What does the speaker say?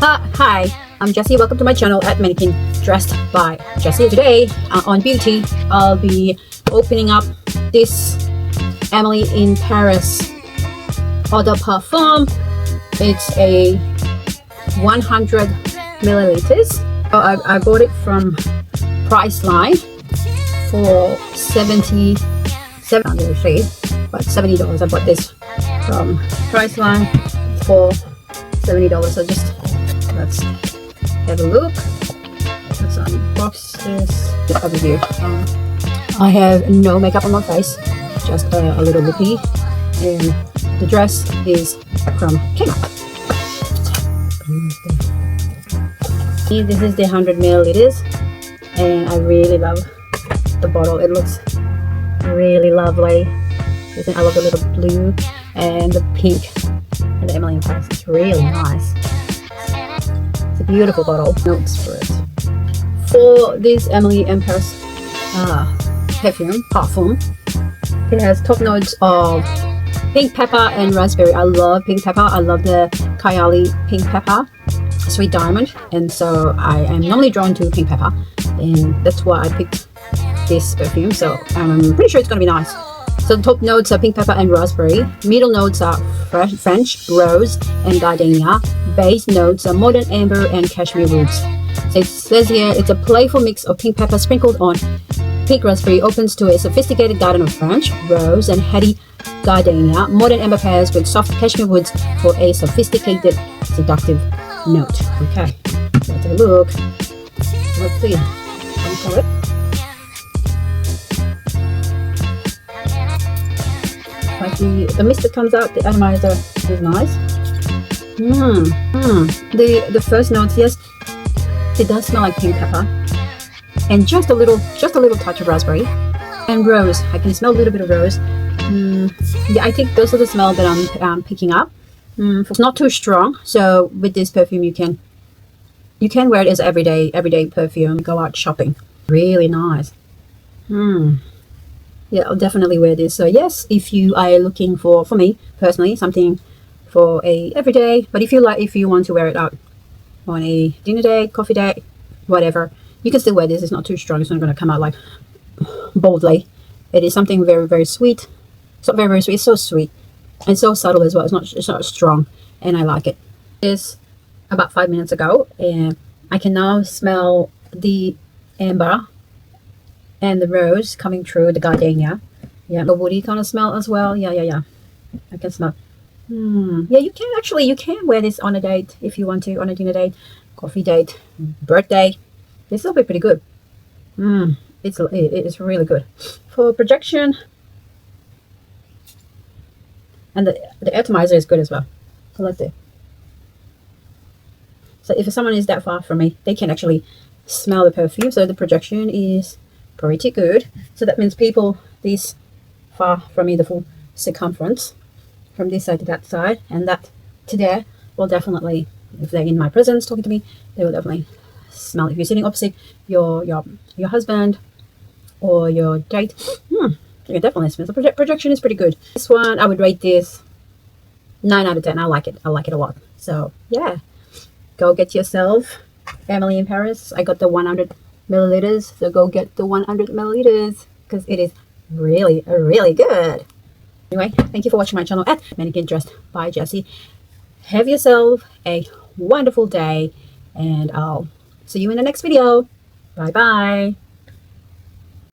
Hi, I'm Jessie. Welcome to my channel at Mannequin Dressed by Jessie. Today on beauty, I'll be opening up this Emily in Paris edp perfume. It's a 100 milliliters. I bought it from Priceline for $77, but $70. I bought this from Priceline for $70. So just let's have a look. Let's unbox this overview. I have no makeup on my face, just a little lippy, and the dress is from Kmart. This is the 100 milliliters, and I really love the bottle. It looks really lovely. I love the little blue and the pink, and the Emily in Paris. It's really nice. It's a beautiful bottle. Notes for it. For this Emily in Paris perfume, it has top notes of pink pepper and raspberry. I love pink pepper. I love the Kylie pink pepper, sweet diamond, and so I am normally drawn to pink pepper, and that's why I picked this perfume. So I'm pretty sure it's gonna be nice. So the top notes are pink pepper and raspberry. Middle notes are French rose and gardenia. Base notes are modern amber and cashmere woods. So it says here it's a playful mix of pink pepper sprinkled on pink raspberry, opens to a sophisticated garden of French rose and heady gardenia. Modern amber pairs with soft cashmere woods for a sophisticated, seductive note. Okay, let's have a look. Let's see. Like the mist that comes out, the atomizer is nice. The first notes, yes, it does smell like pink pepper, and just a little touch of raspberry and rose. I can smell a little bit of rose. Yeah, I think those are the smell that I'm picking up. It's not too strong, so with this perfume you can wear it as everyday perfume. Go out shopping. Really nice. Yeah, I'll definitely wear this. So yes, if you are looking for me personally, something for a everyday, but if you want to wear it out on a dinner date, coffee date, whatever, you can still wear this. It's not too strong. It's not going to come out like boldly. It is something very, very sweet. It's not very, very sweet. It's so sweet and so subtle as well. It's not strong, and I like it. It's about 5 minutes ago, and I can now smell the amber and the rose coming through, the gardenia. Yeah, the woody kind of smell as well. Yeah. I can smell. Yeah, you can wear this on a date if you want to, on a dinner date, coffee date, birthday. This will be pretty good. It's really good for projection, and the atomizer is good as well. So let's see. So if someone is that far from me, they can actually smell the perfume. So the projection is pretty good. So that means people this far from me, the full circumference from this side to that side and that to there, will definitely, if they're in my presence talking to me, they will definitely smell it. If you're sitting opposite your husband or your date, you can definitely smell. The projection is pretty good. This one, I would rate this 9 out of 10. I like it a lot. So yeah, go get yourself Emily in Paris. I got the 100 milliliters, so go get the 100 milliliters because it is really good. Anyway, thank you for watching my channel at Mannequin Dressed by Jessie. Have yourself a wonderful day, and I'll see you in the next video. Bye bye.